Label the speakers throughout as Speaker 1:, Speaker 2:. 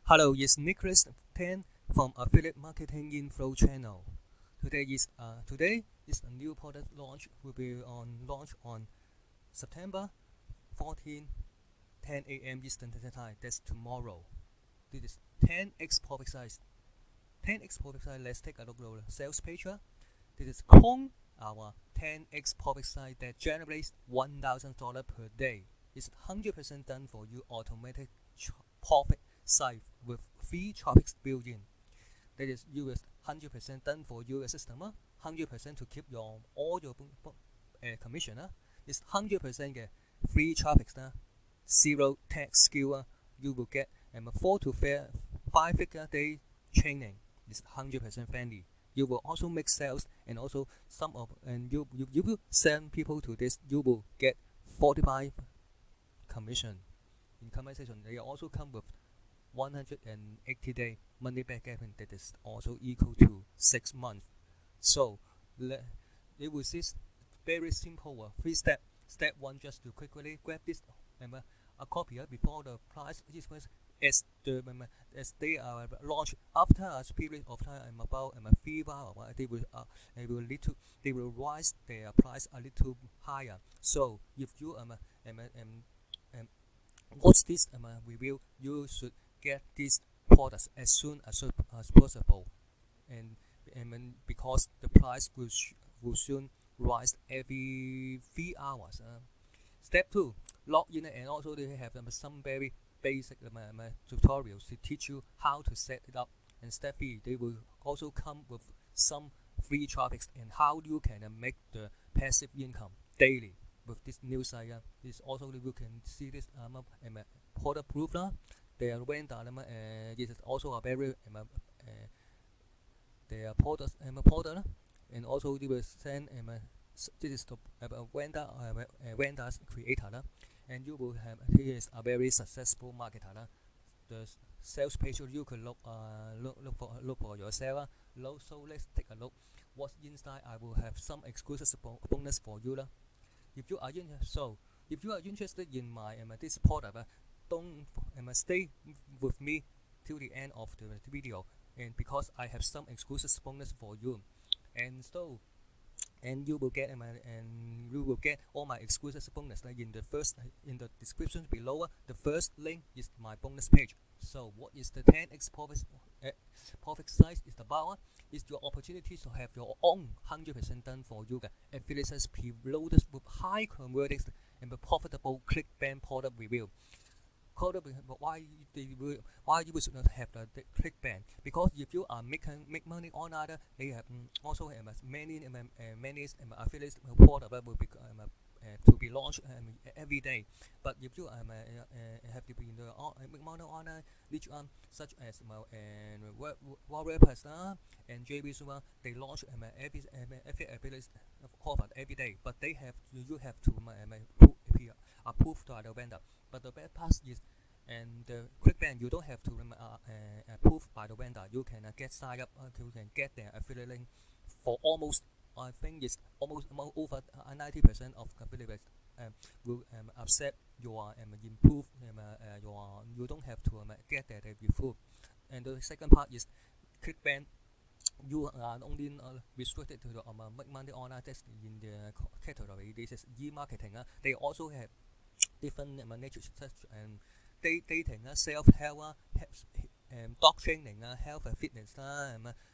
Speaker 1: Hello, it's Nicholas Tan from Affiliate Marketing Info channel. Today is a new product launch will be on launch on September 14, 10 a.m. Eastern Time. That's tomorrow. This is 10x profit size. 10x profit size. Let's take a look at the sales page. This is Kong, our 10x profit size that generates $1,000 per day. It's 100% done for you automatic profit site with free traffic built in. That is US 100% done for US system, 100% to keep all your commission. It's 100% free traffic, zero tax skill. You will get 4 to 5 figure day training. It's 100% friendly. You will also make sales and also you will send people to this. You will get 45 commission. In compensation, they also come with 180-day money back guarantee that is also equal to 6 months. So it was this very simple 3 step. Step 1, just to quickly grab this a copy before the price as they are launched after a period of time about 3 hours. They will rise their price a little higher. So if you watch this review, you should get these products as soon as possible, and because the price will soon rise every 3 hours. Step 2, log in, and also they have some very basic tutorials to teach you how to set it up. And step 3, they will also come with some free traffics and how you can make the passive income daily with this new site. This also you can see this product proof. Their vendor this is also a very their product and also they will send this is the vendor's creator, and you will have he is a very successful marketer. The sales page you can look for yourself. So let's take a look what's inside. I will have some exclusive bonus for you. If you are interested in my this product, don't stay with me till the end of the video, and because I have some exclusive bonus for you, and you will get all my exclusive bonus in the description below. The first link is my bonus page. So what is the 10x profit size is about? Is your opportunity to have your own 100% done for you affiliates preloaded with high converting and profitable ClickBank product review. Why you should not have the ClickBank? Because if you are make money online, they have also have many affiliates product will be to be launched every day. But if you have to be in the make money online, which such as Warrior Pastor and JB Super, they launch every affiliate product every day. But you have to approve to the vendor. But the bad part is, and the ClickBank you don't have to approve by the vendor. You can get signed up. You can get their affiliate link for almost. I think it's almost over 90% of affiliates will accept your improve you don't have to get that approve. And the second part is ClickBank. You are only restricted to the make money online. That's in the category. This is e-marketing. They also have different nature such dating, self-help, dog training, health and fitness,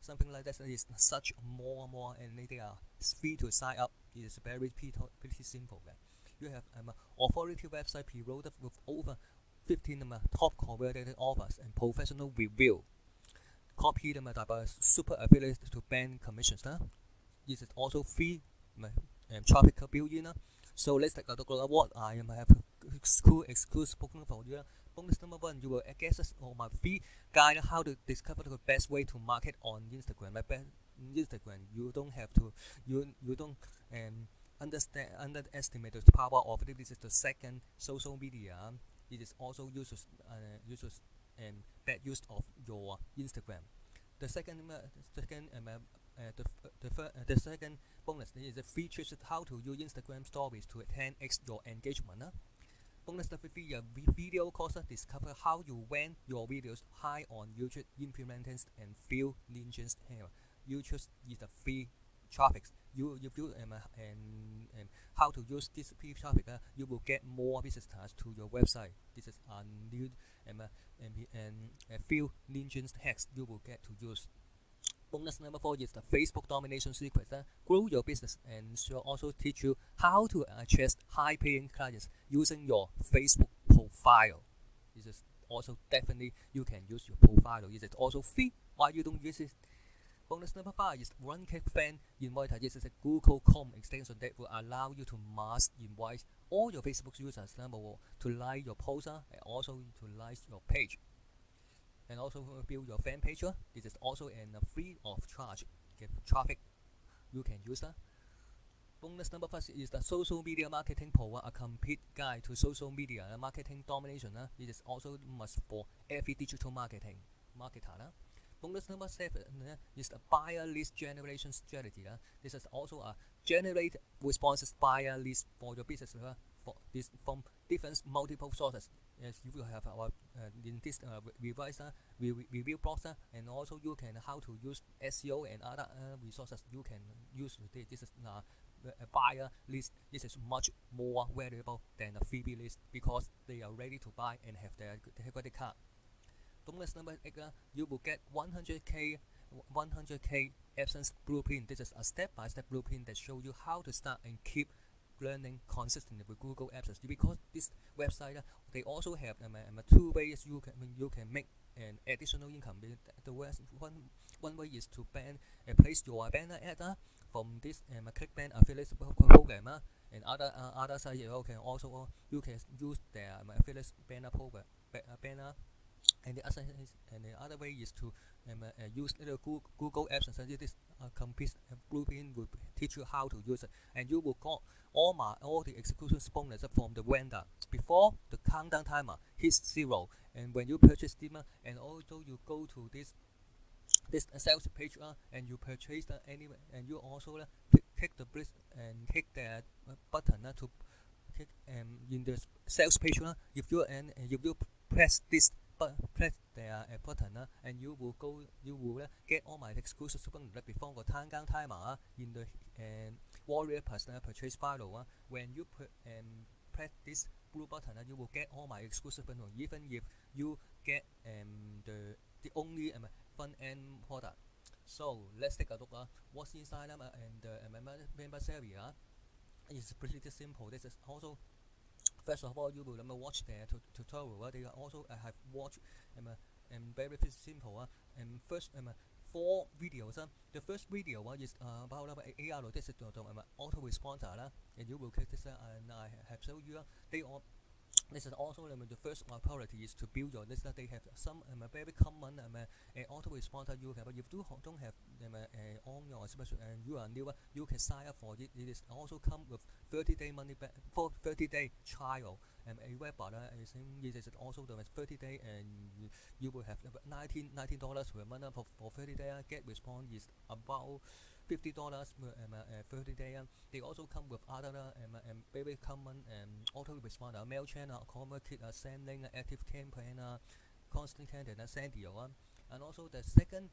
Speaker 1: something like that. Is such more, and they are free to sign up. It is very pretty simple. You have authority website preloaded with over 15 top converted offers and professional review. Copy them by super affiliates to bank commissions. This is also free traffic built-in. So let's take a look at what I have exclusive bonus for you. Bonus number 1, you will get us on my free guide how to discover the best way to market on Instagram. Instagram, you don't have to you don't underestimate the power of it. This is the second social media. It is also uses bad use of your Instagram. The second the second bonus is a free tips how to use Instagram stories to 10x your engagement. Bonus number 3 video course discover how you rank your videos high on YouTube implementers and few ninjas here. YouTube is the free traffic. You do and how to use this free traffic. You will get more visitors to your website. This is a new and a few ninjas hacks you will get to use. Bonus number 4 is the Facebook domination secret. Grow your business and shall also teach you how to attract high-paying clients using your Facebook profile. This is also definitely you can use your profile. Is it also free? Why you don't use it? Bonus number 5 is One-Click Fan Inviter. This is a Google Chrome extension that will allow you to mass invite all your Facebook users to like your post and also to like your page. And also build your fan page. This is also free of charge traffic you can use. Bonus number 5 is the Social Media Marketing Pro, a complete guide to social media marketing domination. It is also must for every digital marketer. Bonus number 7 is the buyer list generation strategy. This is also a generate responses buyer list for your business for this from different multiple sources. As you will have our in this revise review blogs and also you can how to use SEO and other resources you can use today. This is a buyer list. This is much more valuable than a freebie list because they are ready to buy and have their credit card. Bonus number 8, you will get 100k AdSense blueprint. This is a step-by-step blueprint that shows you how to start and keep learning consistently with Google AdSense. Because this website they also have 2 ways you can make an additional income. The one way is to place your banner ad from this ClickBank affiliate program, and other side you can also you can use their affiliate banner program banner. And the other way is to use Google Apps. So this complete blueprint will teach you how to use it, and you will get all the execution bonus from the vendor before the countdown timer hits 0. And when you purchase them, and also you go to this sales page and you purchase anyway, and you also click the click the button to click in the sales page. If you press this press the button and you will get all my exclusive bonus before the countdown timer in the Warrior Plus purchase file. When you press this blue button, you will get all my exclusive bonus, even if you get the only front end product. So let's take a look what's inside and the members area. It's pretty simple. This is also first of all, you will watch the tutorial. They also have watched very simple. First 4 videos. The first video is about AR. This is autoresponder, and you will click this and I have shown you. This is also the first priority is to build your list. They have some very common autoresponder you have. If you don't have on your special and you are new, you can sign up for it. It is also come with 30-day money back for 30-day trial. A web it is also the 30-day, and you will have $19 per month for 30 days. Get response is about $50 per 30 days. They also come with other very common autoresponder, MailChimp, ConvertKit, SendLink, Active Campaign, Constant Content, Sandio. And also the second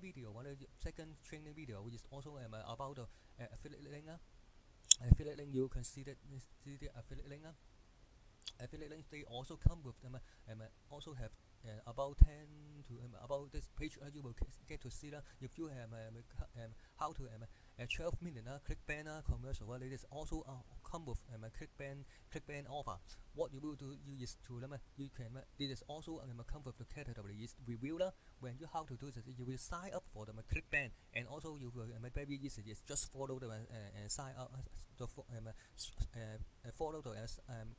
Speaker 1: video, second training video, which is also about the affiliate link. Affiliate link, you can see the affiliate link. Affiliate links, they also come with them also have about 10 to about this page. You will get to see if you have how to 12-minute ClickBank commercial. It is also come with ClickBank offer. What you will do is to you can this is also come with the category is review. When you how to do this, you will sign up for the ClickBank, and also you will very easy is just follow the and sign up follow the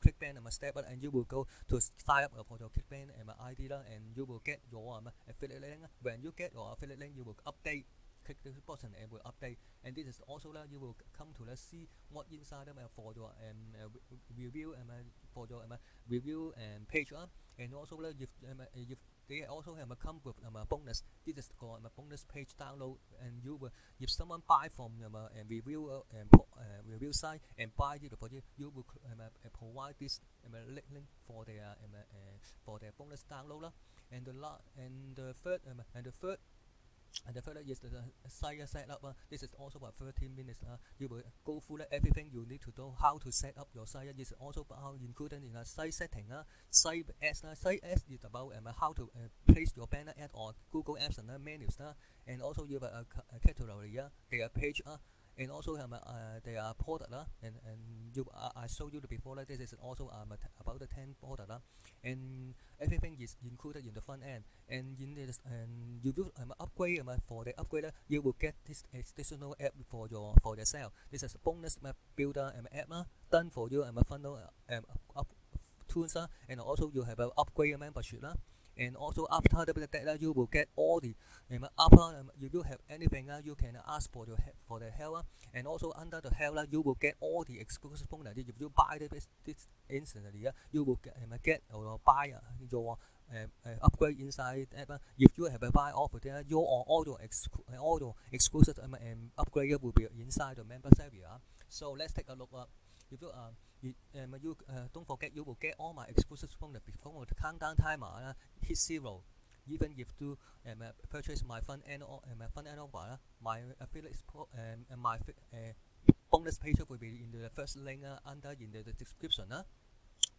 Speaker 1: ClickBank step, and you will go to sign up for your ClickBank ID, and you will get your affiliate link. When you get your affiliate link, you will update. Click the button and will update, and this is also you will come to see what inside for your review for your review page. And also if they also have a come with a bonus. This is called a bonus page download, and you will, if someone buy from a review site and buy it for you will provide this for their bonus download. And the third is the site setup. This is also about 13 minutes. You will go through everything you need to know how to set up your site. This is also included in a site setting. Site ads. Site ads is about how to place your banner ad on Google Apps and menus. And also you have a category, their page. And also their product. And I showed you before. This is also about the 10 product. And everything is included in the front end. And in this, and you will upgrade for the upgrade, you will get this additional app for your sale. This is a bonus builder app done for you funnel up tools, and also you have an upgrade membership. And also after that, you will get all the after you will have anything you can ask for the help. And also under the help, you will get all the exclusive bonus. If you buy this instantly, you will get or buy your upgrade inside app. If you have a buy offer there, all your exclusive upgrade will be inside the members area. So let's take a look. If you don't forget, you will get all my exclusive bonus before the countdown timer hit 0. Even if you purchase my front end offer, my affiliate my bonus page will be in the first link under in the description.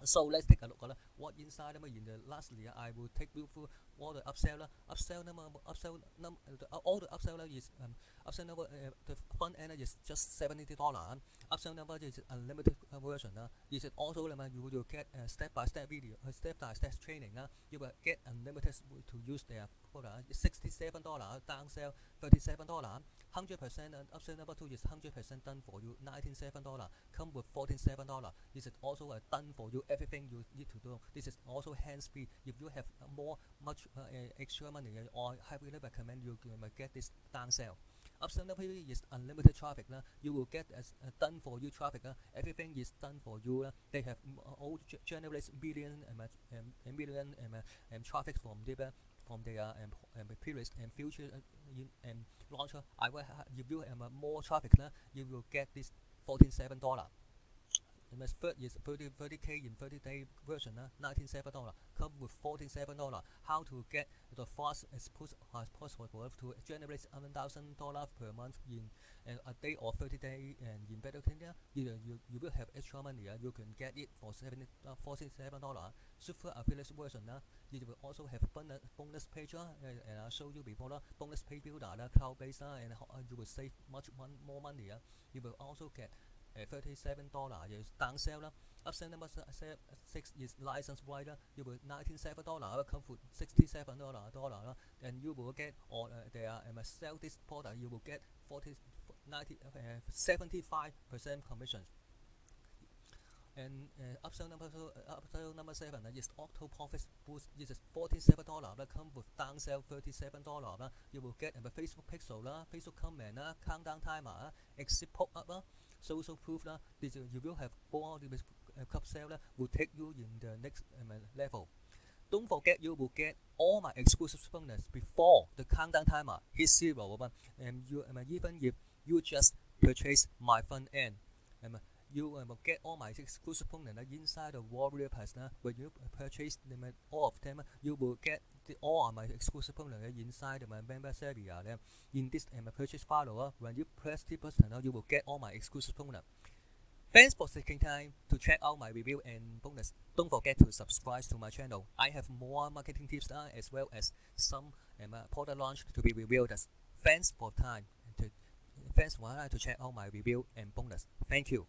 Speaker 1: So let's take a look at what inside. In the lastly, I will take you through all the upsell. All the upsell is upsell number. The front end is just $70. Upsell number is unlimited version. This is also you will get step-by-step video, step-by-step training. You will get unlimited to use their product. $67 downsell, $37. 100% upsell number 2 is 100% done for you. $97 come with $47. This is also done for you. Everything you need to do. This is also hands-free. If you have much extra money, I highly recommend you get this downsell. Upsell number is unlimited traffic. You will get done for you traffic. Everything is done for you. They have all generates million traffic from their previous and future launcher. If you have more traffic, you will get this $47. The third is 30K in 30-day version, $97. Come with $47. How to get the fast as possible to generate $1,000 per month in a day or 30 days, and in better Kenya, you will have extra money. You can get it for $47. Super affiliate version, you will also have bonus page, and I showed you before, bonus page builder, cloud-based, and you will save much more money. You will also get $37 is downsell. Upsell number 6 is license writer. You will $97 come for $67. And you will get or sell this product. You will get 75% commission. And upsell number 7 is auto profit boost. This is $47. Come with downsell $37. You will get a Facebook pixel, Facebook comment, countdown timer, exit pop-up, social proof. This you will have all the cup sale will take you in the next level. Don't forget, you will get all my exclusive bonus before the countdown timer hits 0. And even if you just purchase my front end, you will get all my exclusive bonus inside the Warrior Pass. When you purchase all of them, you will get all of my exclusive bonus inside my members area. In this purchase file, when you press the button, you will get all my exclusive bonus. Thanks for taking time to check out my review and bonus. Don't forget to subscribe to my channel. I have more marketing tips as well as some product launch to be reviewed. Thanks for time. Thanks for to check out my review and bonus. Thank you.